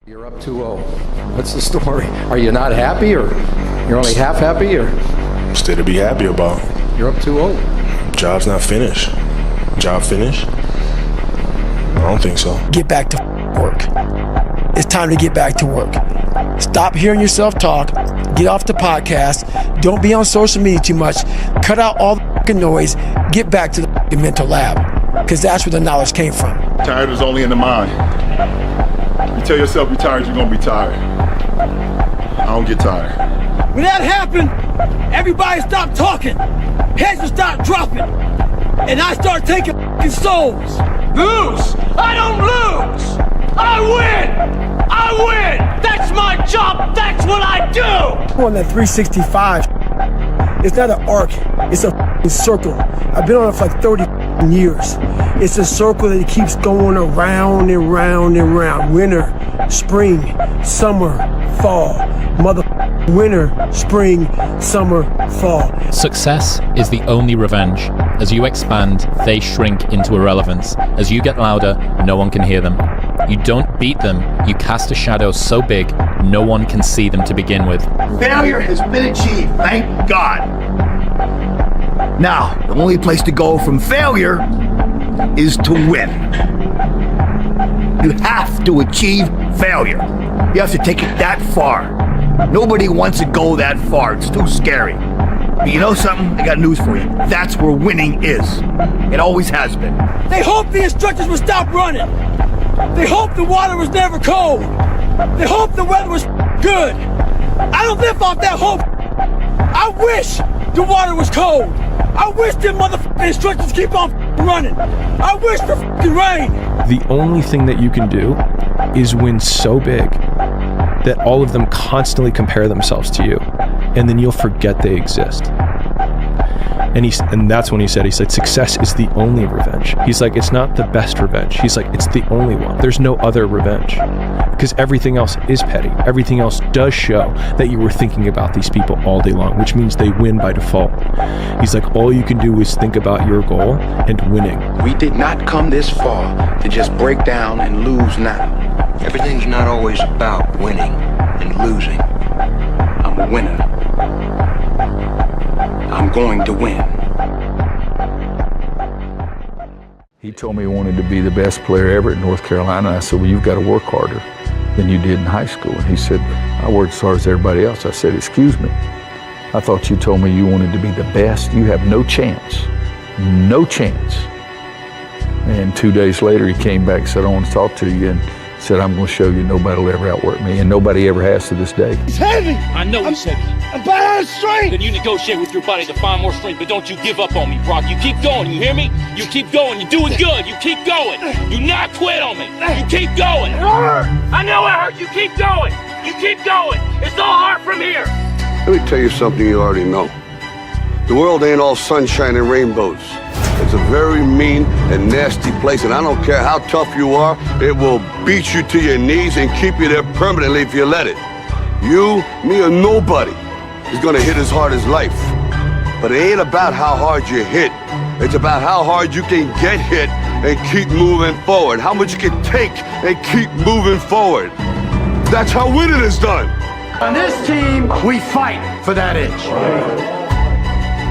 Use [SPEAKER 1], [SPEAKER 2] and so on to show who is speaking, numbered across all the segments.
[SPEAKER 1] You're up 2-0. What's the story? Are you not happy, or you're only half happy, or?
[SPEAKER 2] Still to be happy about.
[SPEAKER 1] You're up 2-0.
[SPEAKER 2] Job's not finished. Job finished? I don't think so.
[SPEAKER 3] Get back to work. It's time to get back to work. Stop hearing yourself talk. Get off the podcast. Don't be on social media too much. Cut out all the fucking noise. Get back to the fucking mental lab, because that's where the knowledge came from.
[SPEAKER 4] Tired is only in the mind. You tell yourself you're tired, you're gonna be tired. I don't get tired.
[SPEAKER 5] When that happened, everybody stopped talking. Heads would start dropping. And I start taking fucking souls.
[SPEAKER 6] Lose! I don't lose! I win! I win! That's my job! That's what I do!
[SPEAKER 3] On that 365, it's not an arc, it's a fucking circle. I've been on it for like 30 years. It's a circle that keeps going around and round and round. Winter, spring, summer, fall. Winter, spring, summer, fall.
[SPEAKER 7] Success is the only revenge. As you expand, they shrink into irrelevance. As you get louder, no one can hear them. You don't beat them, you cast a shadow so big, no one can see them to begin with.
[SPEAKER 8] Failure has been achieved, thank God. Now, the only place to go from failure is to win. You have to achieve failure. You have to take it that far. Nobody wants to go that far. It's too scary. But you know something? I got news for you. That's where winning is. It always has been.
[SPEAKER 5] They hoped the instructors would stop running. They hoped the water was never cold. They hoped the weather was good. I don't live off that hope. I wish the water was cold. I wish them motherfucking instructors keep on running. I wish for rain.
[SPEAKER 9] The only thing that you can do is win so big that all of them constantly compare themselves to you, and then you'll forget they exist. And that's when he said, success is the only revenge. He's like, it's not the best revenge. He's like, it's the only one. There's no other revenge. Because everything else is petty. Everything else does show that you were thinking about these people all day long, which means they win by default. He's like, all you can do is think about your goal and winning.
[SPEAKER 10] We did not come this far to just break down and lose now. Everything's not always about winning and losing. I'm a winner. I'm going to win.
[SPEAKER 11] He told me he wanted to be the best player ever at North Carolina. I said, well, you've got to work harder than you did in high school. And he said, I worked as hard as everybody else. I said, excuse me. I thought you told me you wanted to be the best. You have no chance. No chance. And 2 days later, he came back and said, I want to talk to you. And said, I'm going to show you nobody will ever outwork me. And nobody ever has to this day.
[SPEAKER 5] He's heavy.
[SPEAKER 6] I know he's heavy.
[SPEAKER 5] I'm bad out of strength.
[SPEAKER 6] Then you negotiate with your body to find more strength, but don't you give up on me, Brock. You keep going, you hear me? You keep going, you're doing good. You keep going. Do not quit on me. You keep going.
[SPEAKER 5] It hurt.
[SPEAKER 6] I know it hurt. You keep going. You keep going. It's all hard from here.
[SPEAKER 12] Let me tell you something you already know. The world ain't all sunshine and rainbows. It's a very mean and nasty place, and I don't care how tough you are, it will beat you to your knees and keep you there permanently if you let it. You, me, or nobody is gonna hit as hard as life. But it ain't about how hard you hit. It's about how hard you can get hit and keep moving forward. How much you can take and keep moving forward. That's how winning is done.
[SPEAKER 13] On this team, we fight for that inch.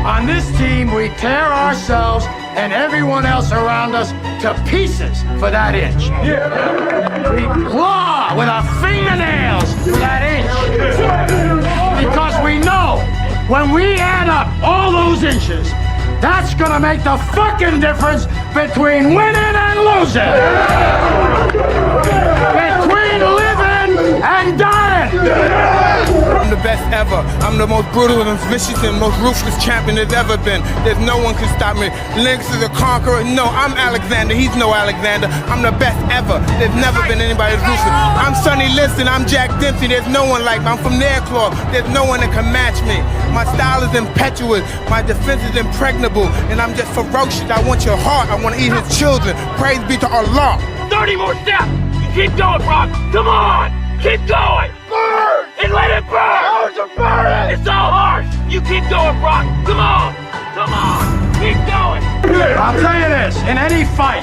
[SPEAKER 13] On this team, we tear ourselves and everyone else around us to pieces for that inch. We claw with our fingernails for that inch. Because we know when we add up all those inches, that's gonna make the fucking difference between winning and losing. Between living and dying.
[SPEAKER 14] I'm the best ever. I'm the most brutal and vicious and most ruthless champion there's ever been. There's no one can stop me. Lynx is a conqueror. No, I'm Alexander. He's no Alexander. I'm the best ever. There's never been anybody as ruthless. I'm Sonny Liston. I'm Jack Dempsey. There's no one like me. I'm from Nairclaw. There's no one that can match me. My style is impetuous. My defense is impregnable. And I'm just ferocious. I want your heart. I want to eat his children. Praise be to Allah.
[SPEAKER 6] 30 more steps. You keep going, Brock. Come on. Keep going.
[SPEAKER 5] Burn.
[SPEAKER 6] And let it burn.
[SPEAKER 5] Ours are burning.
[SPEAKER 6] It's all harsh. You keep going, Brock. Come on. Come on. Keep going.
[SPEAKER 13] I'll tell you this, in any fight,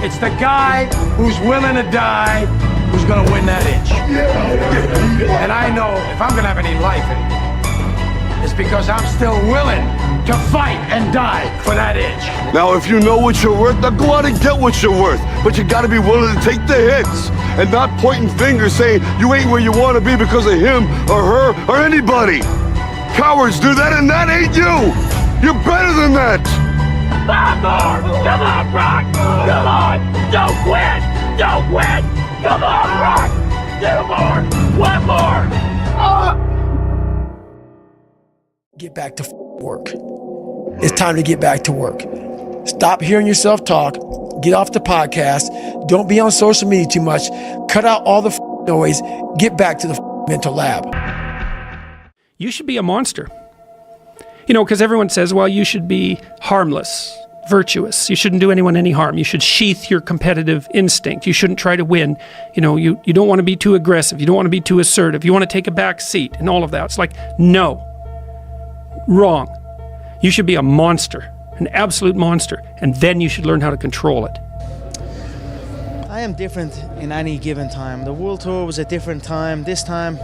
[SPEAKER 13] it's the guy who's willing to die who's gonna win that inch. And I know if I'm gonna have any life in me, it's because I'm still willing to fight and die for that inch.
[SPEAKER 12] Now, if you know what you're worth, now go out and get what you're worth. But you gotta be willing to take the hits and not pointing fingers saying you ain't where you wanna be because of him or her or anybody. Cowards do that, and that ain't you. You're better than that.
[SPEAKER 6] Five more! Come on, Brock! Come on! Don't quit! Don't quit! Come on, Brock! Two more! One more!
[SPEAKER 3] Get back to work. It's time to get back to work. Stop hearing yourself talk. Get off the podcast. Don't be on social media too much. Cut out all the noise. Get back to the mental lab.
[SPEAKER 15] You should be a monster. You know, because everyone says, well, you should be harmless, virtuous. You shouldn't do anyone any harm. You should sheath your competitive instinct. You shouldn't try to win. You know, you don't want to be too aggressive. You don't want to be too assertive. You want to take a back seat and all of that. It's like, no. Wrong. You should be a monster, an absolute monster, and then you should learn how to control it.
[SPEAKER 16] I am different in any given time. The World Tour was a different time. This time,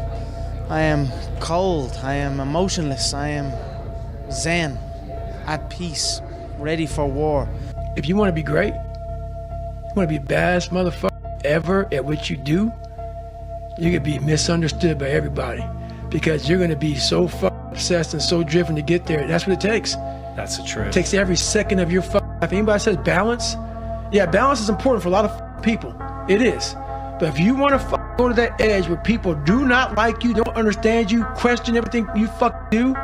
[SPEAKER 16] I am cold. I am emotionless. I am zen, at peace, ready for war.
[SPEAKER 3] If you want to be great, you want to be the baddest motherfucker ever at what you do, you're going to be misunderstood by everybody because you're going to be so obsessed and so driven to get there. That's what it takes.
[SPEAKER 9] That's the truth.
[SPEAKER 3] It takes every second of your life. If anybody says balance, yeah, balance is important for a lot of people. It is. But if you want to go to that edge where people do not like you, don't understand you, question everything you do,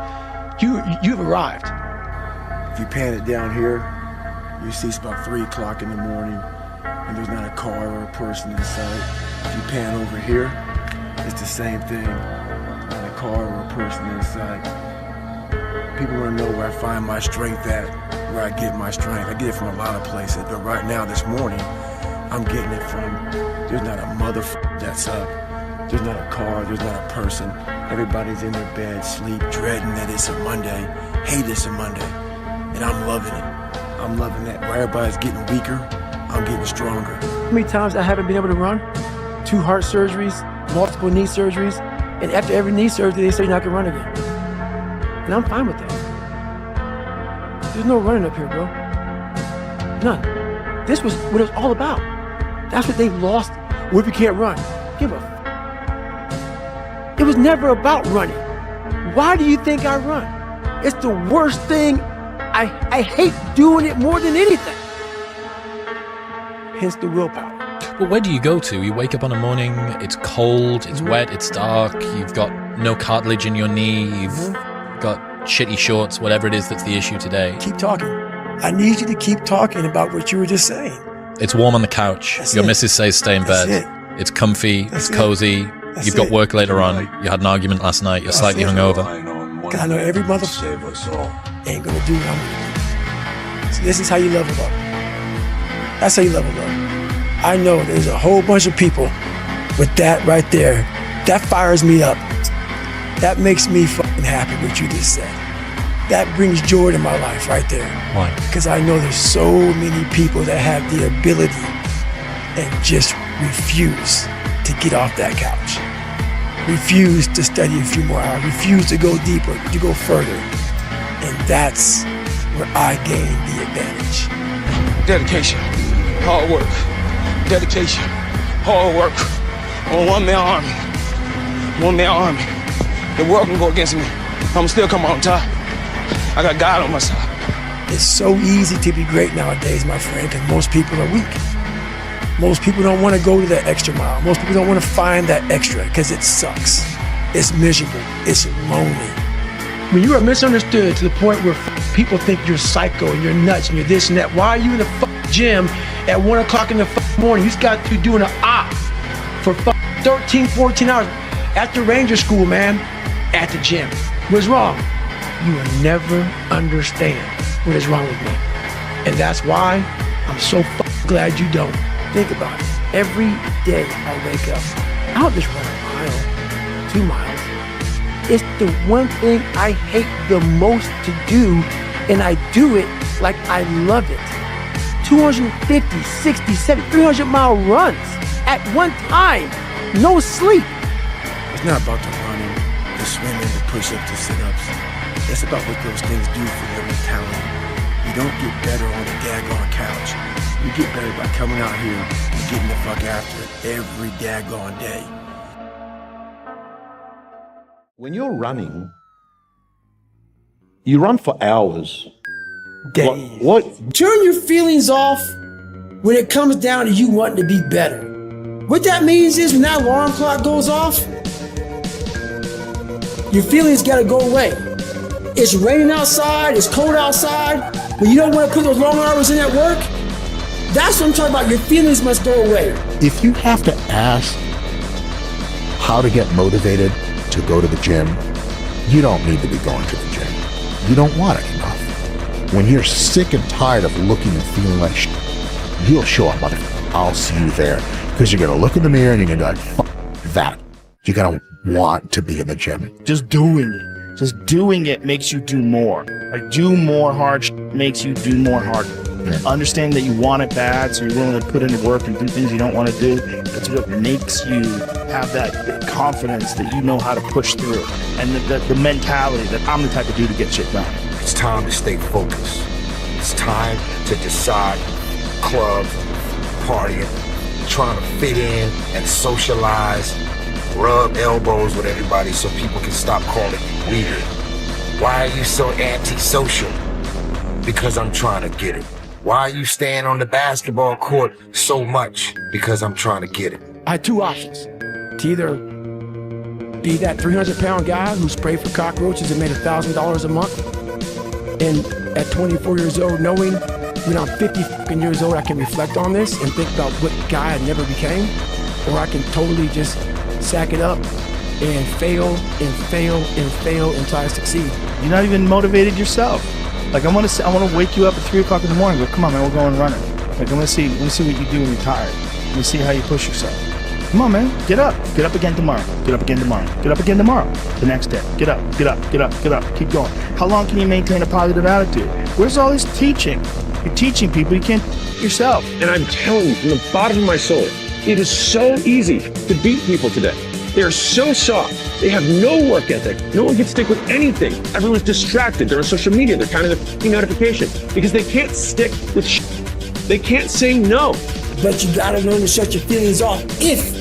[SPEAKER 3] you've arrived.
[SPEAKER 17] If you pan it down here, you see it's about 3 o'clock in the morning and there's not a car or a person in sight. If you pan over here, it's the same thing. Not a car or a person in sight. People want to know where I find my strength at, where I get my strength. I get it from a lot of places, but right now, this morning, I'm getting it from, there's not a motherfucker that's up. There's not a car, there's not a person. Everybody's in their bed, sleep, dreading that it's a Monday, hate it's a Monday. And I'm loving it. I'm loving that. Where everybody's getting weaker, I'm getting stronger.
[SPEAKER 3] How many times I haven't been able to run? 2 heart surgeries, multiple knee surgeries, and after every knee surgery, they say I can run again. And I'm fine with that. There's no running up here, bro. None. This was what it was all about. That's what they lost. What if you can't run? Give a f. It was never about running. Why do you think I run? It's the worst thing. I hate doing it more than anything. Hence the willpower.
[SPEAKER 7] But where do you go to? You wake up on a morning, it's cold, it's wet, it's dark, you've got no cartilage in your knee, you've got shitty shorts, whatever it is that's the issue today.
[SPEAKER 3] Keep talking. I need you to keep talking about what you were just saying.
[SPEAKER 7] It's warm on the couch. Your missus says stay in bed. It's comfy, it's cozy. You've got work later on. You had an argument last night. You're slightly hungover.
[SPEAKER 3] I know every motherfucker ain't gonna do what I'm gonna do. So this is how you level up. That's how you level up. I know there's a whole bunch of people with that right there. That fires me up. That makes me fucking happy what you just said. That brings joy to my life right there.
[SPEAKER 7] Why?
[SPEAKER 3] Because I know there's so many people that have the ability and just refuse to get off that couch. Refuse to study a few more hours. Refuse to go deeper, to go further. And that's where I gain the advantage.
[SPEAKER 14] Dedication, hard work. Dedication, hard work. On one-man army. One-man army. The world can go against me. I'm still come on top. I got God on my side.
[SPEAKER 3] It's so easy to be great nowadays, my friend, because most people are weak. Most people don't want to go to that extra mile. Most people don't want to find that extra because it sucks. It's miserable. It's lonely. When you are misunderstood to the point where people think you're psycho and you're nuts and you're this and that, why are you in the gym at 1 o'clock in the morning? You just got to doing an op for 13, 14 hours after Ranger School, man, at the gym. What's wrong? You will never understand what is wrong with me. And that's why I'm so glad you don't. Think about it. Every day I wake up, I don't just run a mile, 2 miles. It's the one thing I hate the most to do, and I do it like I love it. 250, 60, 70, 300 mile runs at one time. No sleep.
[SPEAKER 17] It's not about the running, the swimming, the push-ups, the sit-ups. It's about what those things do for your mentality. You don't get better on the daggone couch. You get better by coming out here and getting the fuck after it every daggone day.
[SPEAKER 18] When you're running, you run for hours.
[SPEAKER 3] Days.
[SPEAKER 18] What?
[SPEAKER 3] Turn your feelings off when it comes down to you wanting to be better. What that means is when that alarm clock goes off, your feelings gotta go away. It's raining outside, it's cold outside, but you don't want to put those long hours in at work. That's what I'm talking about. Your feelings must go away.
[SPEAKER 19] If you have to ask how to get motivated to go to the gym, you don't need to be going to the gym. You don't want it enough. When you're sick and tired of looking and feeling like shit, you'll show up, motherfucker. I'll see you there. Because you're going to look in the mirror and you're going to be like, fuck that. You're going to want to be in the gym.
[SPEAKER 20] Just doing it. Just doing it makes you do more. Like, do more hard makes you do more hard. Understand that you want it bad, so you're willing to put in the work and do things you don't want to do. That's what makes you have that confidence that you know how to push through. And the mentality that I'm the type of dude to get shit done.
[SPEAKER 8] It's time to stay focused. It's time to decide clubs, partying, trying to fit in and socialize, rub elbows with everybody so people can stop calling you weird. Why are you so antisocial? Because I'm trying to get it. Why are you staying on the basketball court so much? Because I'm trying to get it.
[SPEAKER 3] I had two options. To either be that 300-pound guy who sprayed for cockroaches and made $1,000 a month, and at 24 years old, knowing when I'm 50 years old, I can reflect on this and think about what guy I never became, or I can totally just sack it up and fail and fail and fail until I succeed.
[SPEAKER 20] You're not even motivated yourself. Like, I want to wake you up at 3 o'clock in the morning and go, come on, man, we're going running. Like, let me see what you do when you're tired. Let me see how you push yourself. Come on, man, get up again tomorrow. Get up again tomorrow. Get up again tomorrow. The next day, get up. Keep going. How long can you maintain a positive attitude? Where's all this teaching? You're teaching people, you can't yourself.
[SPEAKER 21] And I'm telling you, from the bottom of my soul, it is so easy to beat people today. They are so soft. They have no work ethic. No one can stick with anything. Everyone's distracted. They're on social media. They're counting their notification because they can't stick with shit. They can't say no.
[SPEAKER 3] But you gotta learn to shut your feelings off if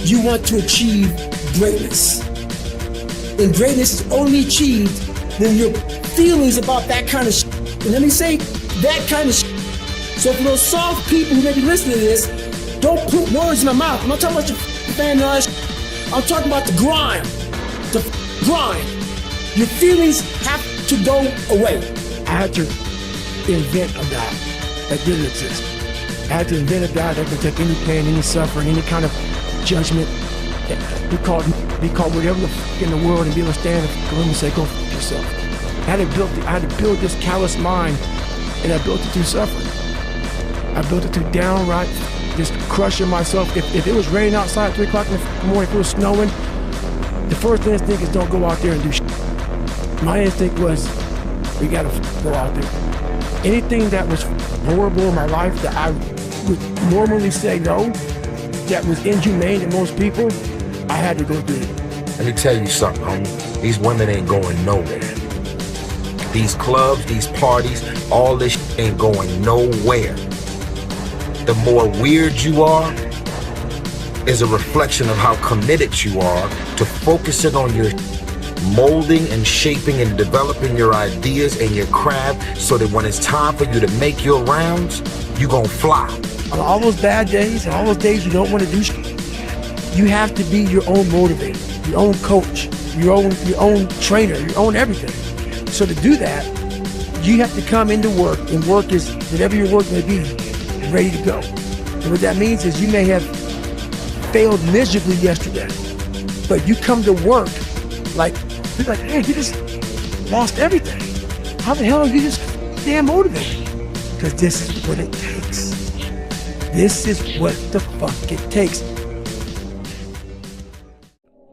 [SPEAKER 3] you want to achieve greatness. And greatness is only achieved when your feelings about that kind of shit. And let me say, that kind of shit. So for those soft people who may be listening to this, don't put words in my mouth. I'm not talking about your fan noise. I'm talking about the grind. The grind. Your feelings have to go away. I had to invent a guy that didn't exist. I had to invent a guy that could take any pain, any suffering, any kind of judgment. Be called whatever the fuck in the world and be able to stand in the room and say, go fuck yourself. I had to build this callous mind, and I built it through suffering. I built it through downright just crushing myself. If it was raining outside at 3 o'clock in the morning, if it was snowing, the first instinct is don't go out there and do shit. My instinct was, we gotta go out there. Anything that was horrible in my life that I would normally say no, that was inhumane to most people, I had to go do it.
[SPEAKER 8] Let me tell you something, homie. These women ain't going nowhere. These clubs, these parties, all this shit ain't going nowhere. The more weird you are is a reflection of how committed you are to focusing on your molding and shaping and developing your ideas and your craft so that when it's time for you to make your rounds, you gonna fly.
[SPEAKER 3] On all those bad days and all those days you don't want to do shit, you have to be your own motivator, your own coach, your own trainer, your own everything. So to do that, you have to come into work, and work is whatever your work may be, ready to go. And what that means is you may have failed miserably yesterday, but you come to work like, man, you just lost everything. How the hell are you just damn motivated? Because this is what it takes. This is what the fuck it takes.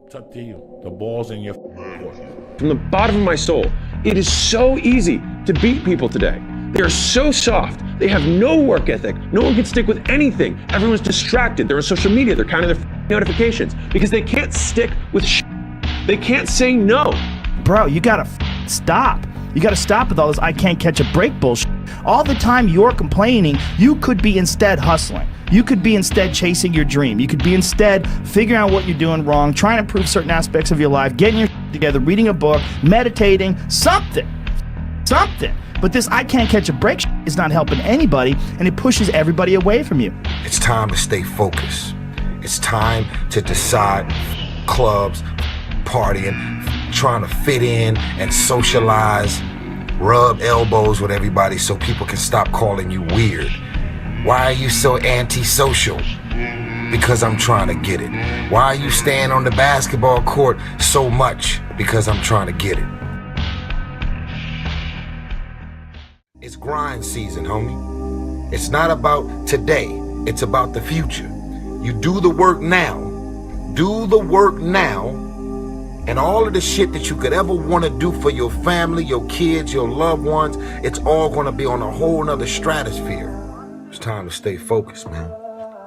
[SPEAKER 21] It's up to you. The ball's in your court. From the bottom of my soul, it is so easy to beat people today. They are so soft. They have no work ethic. No one can stick with anything. Everyone's distracted. They're on social media. They're counting their notifications because they can't stick with They can't say no.
[SPEAKER 20] Bro, you gotta stop. You gotta stop with all this I can't catch a break bullshit. All the time you're complaining, you could be instead hustling. You could be instead chasing your dream. You could be instead figuring out what you're doing wrong, trying to improve certain aspects of your life, getting your together, reading a book, meditating, something. But this I can't catch a break is not helping anybody, and it pushes everybody away from you.
[SPEAKER 1] It's time to stay focused. It's time to decide clubs, partying, trying to fit in and socialize, rub elbows with everybody so people can stop calling you weird. Why are you so antisocial? Because I'm trying to get it. Why are you staying on the basketball court so much? Because I'm trying to get it. It's grind season, homie. It's not about today. It's about the future. You do the work now. Do the work now. And all of the shit that you could ever want to do for your family, your kids, your loved ones, it's all going to be on a whole nother stratosphere. It's time to stay focused, man.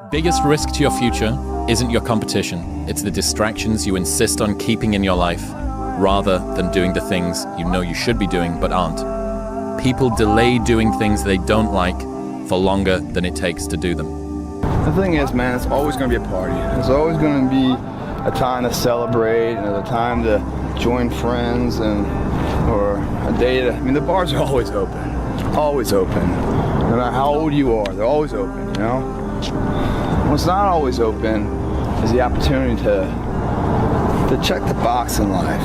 [SPEAKER 7] Biggest risk to your future isn't your competition. It's the distractions you insist on keeping in your life, rather than doing the things you know you should be doing but aren't. People delay doing things they don't like for longer than it takes to do them.
[SPEAKER 22] The thing is, man, it's always going to be a party. There's always going to be a time to celebrate and a time to join friends or a day to, the bars are always open. Always open. No matter how old you are, they're always open, you know? What's not always open is the opportunity to check the box in life,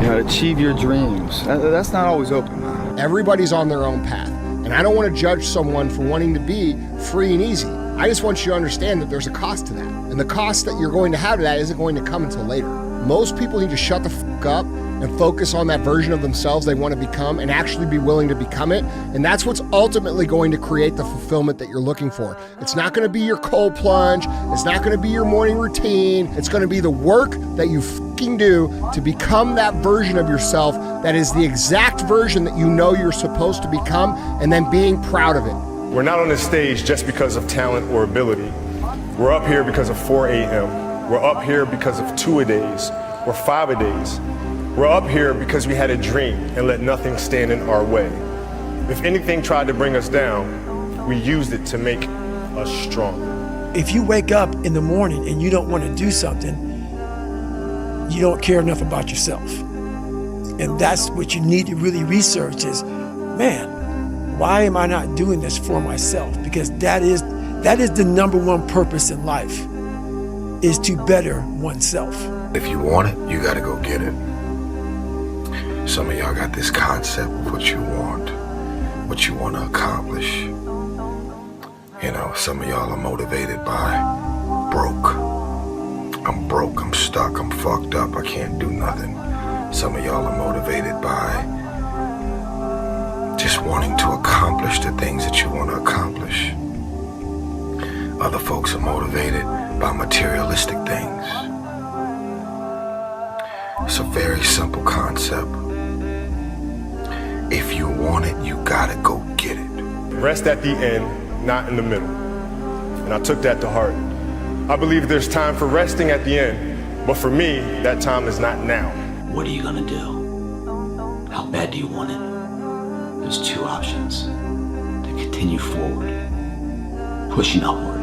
[SPEAKER 22] to achieve your dreams. That's not always open, man.
[SPEAKER 23] Everybody's on their own path, and I don't want to judge someone for wanting to be free and easy. I just want you to understand that there's a cost to that, and the cost that you're going to have to that isn't going to come until later. Most people need to shut the fuck up and focus on that version of themselves they want to become and actually be willing to become it, and that's what's ultimately going to create the fulfillment that you're looking for. It's not going to be your cold plunge, it's not going to be your morning routine, it's going to be the work that you fucking do to become that version of yourself that is the exact version that you know you're supposed to become, and then being proud of it.
[SPEAKER 24] We're not on this stage just because of talent or ability. We're up here because of 4 a.m. We're up here because of 2-a-days or 5-a-days. We're up here because we had a dream and let nothing stand in our way. If anything tried to bring us down, we used it to make us stronger.
[SPEAKER 3] If you wake up in the morning and you don't want to do something, you don't care enough about yourself. And that's what you need to really research is, man, why am I not doing this for myself? Because that is the number one purpose in life, is to better oneself.
[SPEAKER 1] If you want it, you gotta go get it. Some of y'all got this concept of what you want to accomplish. Some of y'all are motivated by broke. I'm broke, I'm stuck, I'm fucked up, I can't do nothing. Some of y'all are motivated by just wanting to accomplish the things that you want to accomplish. Other folks are motivated by materialistic things. It's a very simple concept. If you want it, you gotta go get it.
[SPEAKER 24] Rest at the end, not in the middle. And I took that to heart. I believe there's time for resting at the end, but for me, that time is not now.
[SPEAKER 25] What are you gonna do? How bad do you want it? There's 2 options. To continue forward, pushing upward.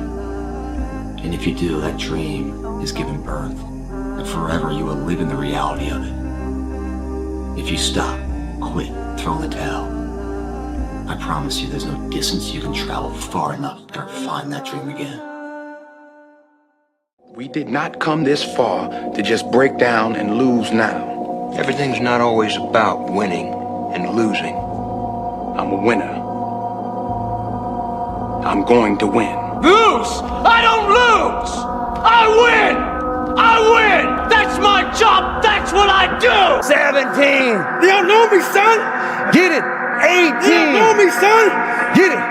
[SPEAKER 25] And if you do, that dream is giving birth, and forever you will live in the reality of it. If you stop, quit, throw in the towel, I promise you there's no distance you can travel far enough to find that dream again.
[SPEAKER 10] We did not come this far to just break down and lose now. Everything's not always about winning and losing. I'm a winner. I'm going to win.
[SPEAKER 6] Lose! I don't lose! I win! I win! That's my job! That's what I do!
[SPEAKER 5] 17! You don't know me, son!
[SPEAKER 6] Get it! 18!
[SPEAKER 5] You don't know me, son!
[SPEAKER 6] Get it!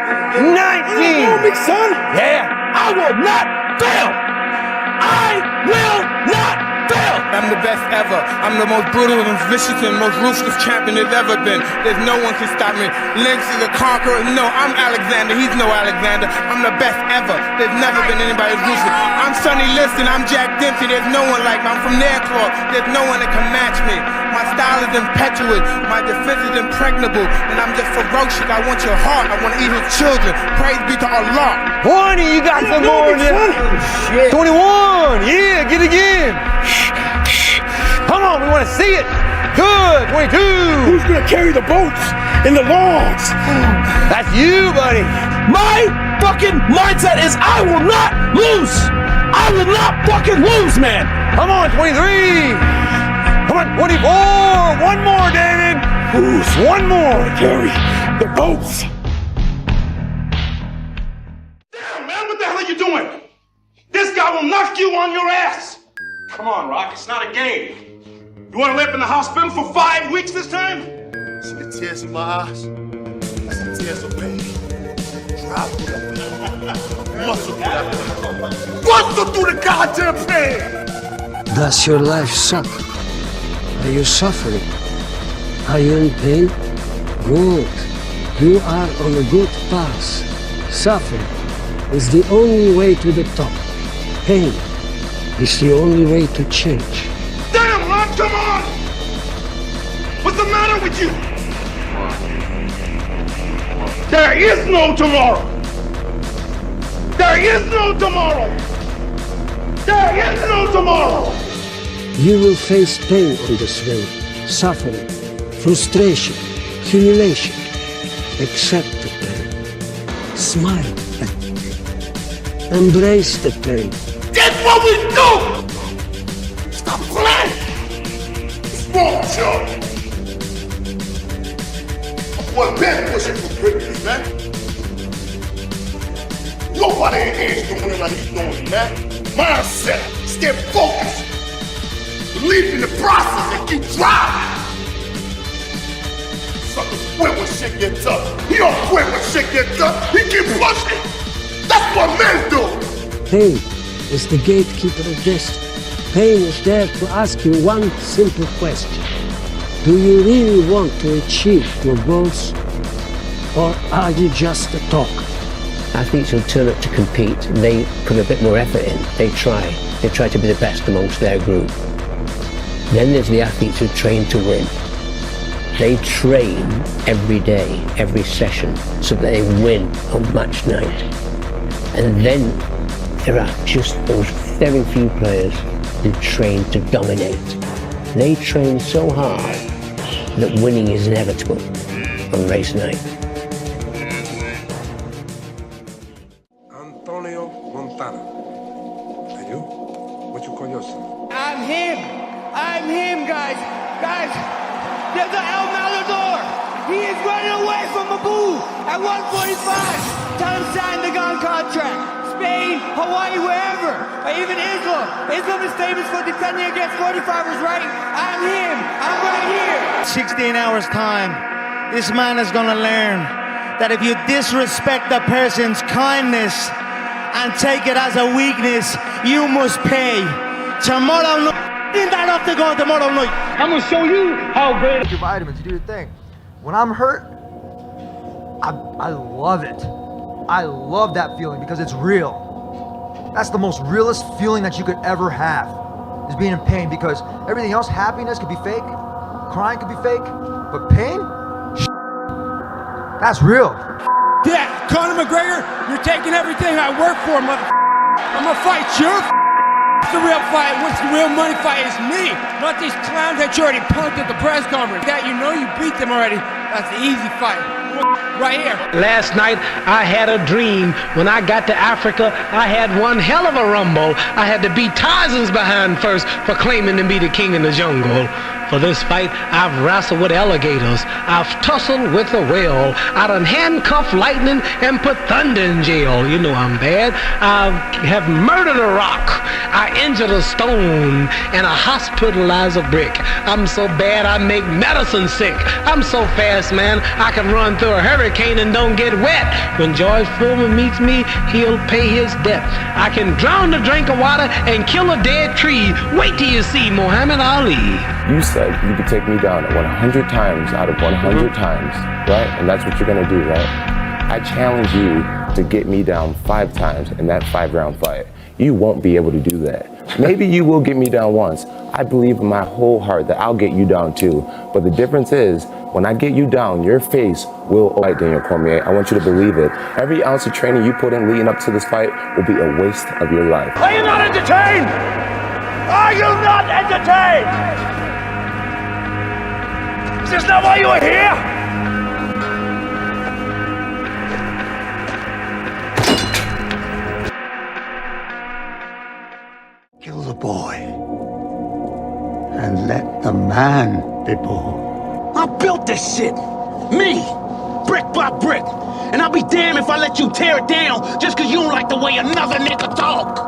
[SPEAKER 6] 19!
[SPEAKER 5] You don't know me, son!
[SPEAKER 6] Yeah! I will not fail! I will not fail!
[SPEAKER 14] I'm the the best ever. I'm the most brutal and vicious and most ruthless champion there's ever been. There's no one can stop me. Lynx is a conqueror. No, I'm Alexander. He's no Alexander. I'm the best ever. There's never been anybody as ruthless. I'm Sonny Liston. I'm Jack Dempsey. There's no one like me. I'm from Nairclaw. There's no one that can match me. My style is impetuous. My defense is impregnable. And I'm just ferocious. I want your heart. I want to eat his children. Praise be to Allah.
[SPEAKER 2] 20, you got some more in there. 21, yeah, get it again. Come on, we want to see it. Good, 22.
[SPEAKER 3] Who's gonna carry the boats and the logs?
[SPEAKER 2] That's you, buddy.
[SPEAKER 5] My fucking mindset is I will not lose. I will not fucking lose, man.
[SPEAKER 2] Come on, 23. Come on, 24. One more, David.
[SPEAKER 3] Who's
[SPEAKER 2] one more?
[SPEAKER 3] Carry the boats.
[SPEAKER 4] Damn, man, what the hell are you doing? This guy will knock you on your ass. Come on, Rock, it's not a game. You want to live in the hospital for 5 weeks this time?
[SPEAKER 11] See the tears in my eyes? That's the tears of pain. Drive through that pain. Muscle through that pain. Muscle through the goddamn pain!
[SPEAKER 12] Does your life suck? Are you suffering? Are you in pain? Good. You are on a good path. Suffering is the only way to the top. Pain is the only way to change.
[SPEAKER 4] Damn, Rock, come on! What's the matter with you? There is no tomorrow! There is no tomorrow! There is no tomorrow!
[SPEAKER 12] You will face pain on this way, suffering, frustration, humiliation. Accept the pain. Smile at it. Embrace the pain.
[SPEAKER 4] That's what we do! Stop playing! What's wrong, Joe? Well, Ben pushing for greatness, man. Nobody in here is doing it like he's doing it, man. Mindset, stay focused. Believe in the process and keep driving. Suckers quit when shit gets tough. He don't quit when shit gets tough. He keep pushing. That's what men do.
[SPEAKER 12] Pain is the gatekeeper of destiny. Pain is there to ask you one simple question. Do you really want to achieve your goals? Or are you just a talker?
[SPEAKER 13] Athletes who turn up to compete, they put a bit more effort in. They try to be the best amongst their group. Then there's the athletes who train to win. They train every day, every session, so that they win on match night. And then there are just those very few players who train to dominate. They train so hard that winning is inevitable on race night.
[SPEAKER 5] I'm him, guys. Guys, there's an El Matador. He is running away from Abu at 145. Tell him sign the gun contract. Spain, Hawaii, wherever. Or even Islam. Islam is famous for defending against 45ers, right? I'm him. I'm right here.
[SPEAKER 16] 16 hours time, this man is gonna learn that if you disrespect a person's kindness and take it as a weakness, you must pay. Tomorrow night, in that octagon tomorrow night, I'm gonna show you how great.
[SPEAKER 26] Take your vitamins, you do your thing. When I'm hurt, I love it. I love that feeling because it's real. That's the most realest feeling that you could ever have, is being in pain, because everything else, happiness could be fake, crying could be fake, but pain, that's real.
[SPEAKER 5] Yeah, Conor McGregor, you're taking everything I work for, mother. I'm gonna fight you. What's the real fight? What's the real money fight? Is me, not these clowns that you already punked at the press conference. That you know you beat them already. That's the easy fight. Right here.
[SPEAKER 27] Last night, I had a dream. When I got to Africa, I had one hell of a rumble. I had to beat Tarzan's behind first for claiming to be the king in the jungle. For this fight, I've wrestled with alligators. I've tussled with a whale. I done handcuffed lightning and put thunder in jail. You know I'm bad. I have murdered a rock. I injured a stone, and I hospitalized a brick. I'm so bad I make medicine sick. I'm so fast, man, I can run through a hurricane and don't get wet. When George Foreman meets me, he'll pay his debt. I can drown a drink of water and kill a dead tree. Wait till you see Muhammad Ali.
[SPEAKER 8] You said you could take me down 100 times out of 100 times, right? And that's what you're gonna do, right? I challenge you to get me down 5 times in that 5-round fight. You won't be able to do that. Maybe you will get me down once. I believe in my whole heart that I'll get you down too. But the difference is, when I get you down, your face will fight, Daniel Cormier. I want you to believe it. Every ounce of training you put in leading up to this fight will be a waste of your life.
[SPEAKER 6] Are you not entertained? Are you not entertained? Is this not why you are here?
[SPEAKER 9] Kill the boy and let the man be born.
[SPEAKER 6] I built this shit. Me. Brick by brick. And I'll be damned if I let you tear it down just because you don't like the way another nigga talk.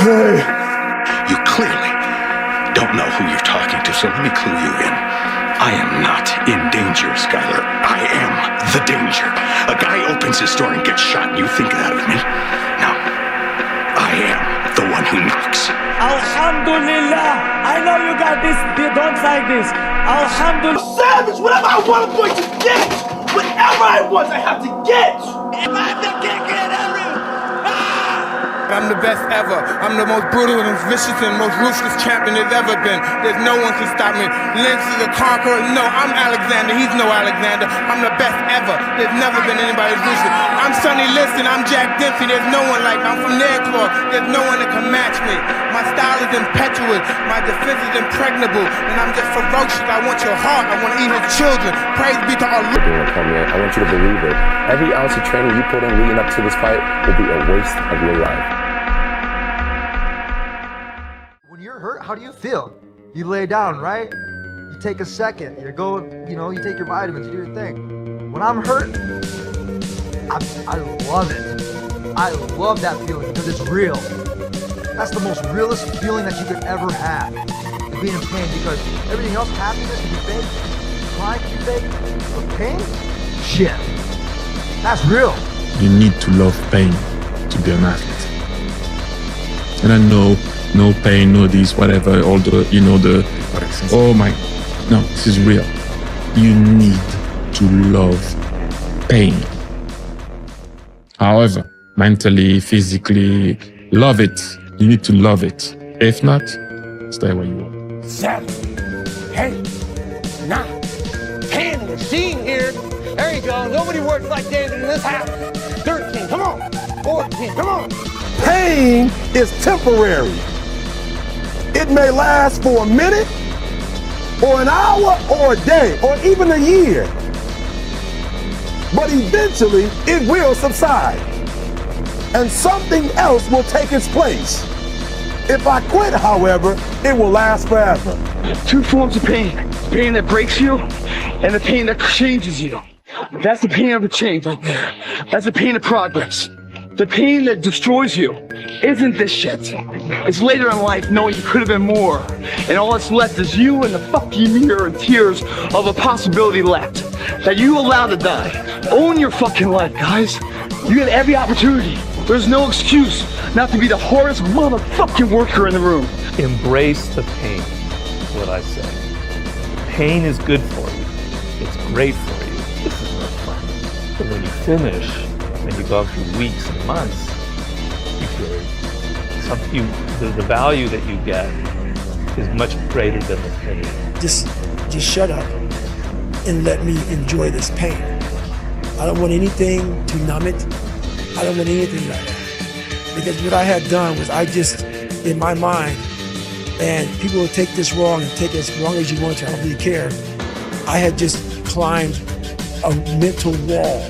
[SPEAKER 9] Hey!
[SPEAKER 15] You clearly don't know who you're talking to, so let me clue you in. I am not in danger, Skylar. I am the danger. A guy opens his door and gets shot, and you think that of me? No. I am the one who knocks.
[SPEAKER 6] Alhamdulillah. I know you got this. Don't like this. Alhamdulillah. Savage. Whatever I want, I'm going to get. Whatever I want, I have to get. If I'm the king, get every.
[SPEAKER 14] I'm the best ever. I'm the most brutal and vicious and most ruthless champion there's ever been. There's no one can stop me. Lynx is a conqueror. No, I'm Alexander. He's no Alexander. I'm the best ever. There's never been anybody as ruthless. I'm Sonny Liston. I'm Jack Dempsey. There's no one like me. I'm from Nairclaw. There's no one that can match me. My style is impetuous. My defense is impregnable. And I'm just ferocious. I want your heart. I want to eat his children. Praise be to Allah.
[SPEAKER 8] I want you to believe it. Every ounce of training you put in leading up to this fight will be a waste of your life.
[SPEAKER 26] Hurt, how do you feel? You lay down, right? You take a second, you go, you take your vitamins, you do your thing. When I'm hurt, I love it. I love that feeling because it's real. That's the most realest feeling that you could ever have. Being in pain, because everything else, happiness can be fake, crying can be fake, but pain, shit, that's real.
[SPEAKER 17] You need to love pain to be an athlete. And I know no pain, no this, whatever, all the, oh my, no, this is real. You need to love pain. However, mentally, physically, love it. You need to love it. If not, stay where you are.
[SPEAKER 6] 7, 8, 9, 10 machine here. There you go. Nobody works like David in this house. 13, come on. 14, come on.
[SPEAKER 11] Pain is temporary. It may last for a minute, or an hour, or a day, or even a year. But eventually, it will subside, and something else will take its place. If I quit, however, it will last forever.
[SPEAKER 9] 2 forms of pain. The pain that breaks you, and the pain that changes you. That's the pain of a change right there. That's the pain of progress. The pain that destroys you isn't this shit. It's later in life knowing you could have been more. And all that's left is you and the fucking mirror and tears of a possibility left that you allowed to die. Own your fucking life, guys. You get every opportunity. There's no excuse not to be the hardest motherfucking worker in the room.
[SPEAKER 18] Embrace the pain, is what I say. Pain is good for you. It's great for you. This is no fun. But when you finish, and you go through weeks and months, you feel the value that you get is much greater than the pain.
[SPEAKER 3] Just shut up and let me enjoy this pain. I don't want anything to numb it. I don't want anything like that. Because what I had done was I just, in my mind, and people will take this wrong and take it as wrong as you want to, I don't really care. I had just climbed a mental wall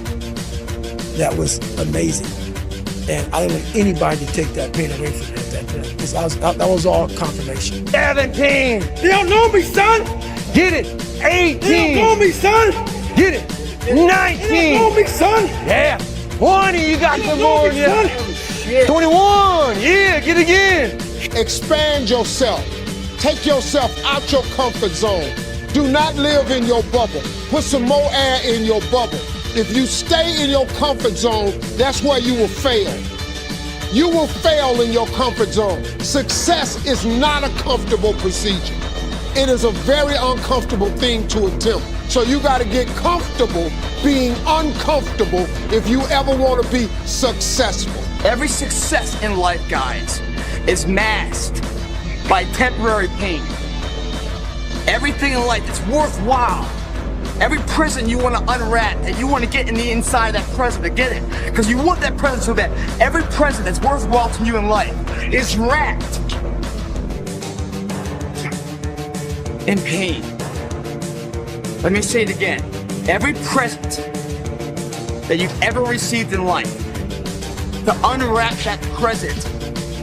[SPEAKER 3] that was amazing. And I don't want anybody to take that pain away from me at that point. That was all confirmation.
[SPEAKER 6] 17.
[SPEAKER 3] You don't know me, son.
[SPEAKER 6] Get it. 18.
[SPEAKER 3] You don't know me, son.
[SPEAKER 6] Get it. 19.
[SPEAKER 3] You don't know me, son.
[SPEAKER 6] Yeah. 20. You got some more in you.
[SPEAKER 2] 21. Yeah, get it again.
[SPEAKER 1] Expand yourself. Take yourself out your comfort zone. Do not live in your bubble. Put some more air in your bubble. If you stay in your comfort zone, that's where you will fail. You will fail in your comfort zone. Success is not a comfortable procedure. It is a very uncomfortable thing to attempt. So you got to get comfortable being uncomfortable if you ever want to be successful.
[SPEAKER 9] Every success in life, guys, is masked by temporary pain. Everything in life that's worthwhile, every prison you want to unwrap, and you want to get in the inside of that prison to get it, because you want that prison so bad. Every prison that's worthwhile to you in life is wrapped in pain. Let me say it again. Every present that you've ever received in life, to unwrap that present,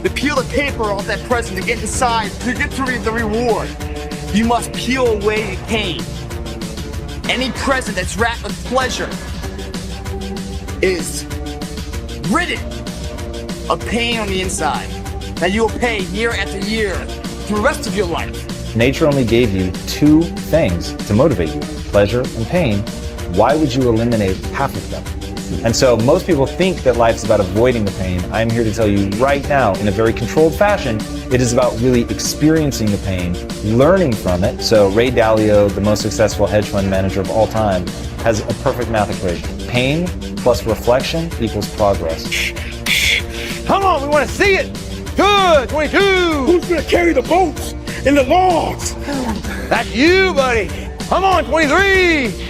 [SPEAKER 9] to peel the paper off that present, to get inside, to get to the reward, you must peel away the pain. Any present that's wrapped with pleasure is ridden of pain on the inside that you will pay year after year for the rest of your life.
[SPEAKER 7] Nature only gave you two things to motivate you, pleasure and pain. Why would you eliminate half of them? And so most people think that life's about avoiding the pain. I'm here to tell you right now, in a very controlled fashion, it is about really experiencing the pain, learning from it. So Ray Dalio, the most successful hedge fund manager of all time, has a perfect math equation. Pain plus reflection equals progress.
[SPEAKER 2] Come on, we want to see it. Good, 22.
[SPEAKER 5] Who's gonna carry the boats and the logs?
[SPEAKER 2] That's you, buddy. Come on, 23.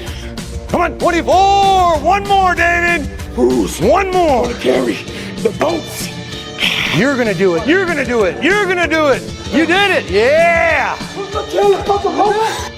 [SPEAKER 2] Come on, 24. One more, David.
[SPEAKER 5] Who's
[SPEAKER 2] one more?
[SPEAKER 5] gonna carry the boats?
[SPEAKER 2] You're gonna do it. You're gonna do it. You're gonna do it. You did it. Yeah.
[SPEAKER 5] Who's gonna carry the boats?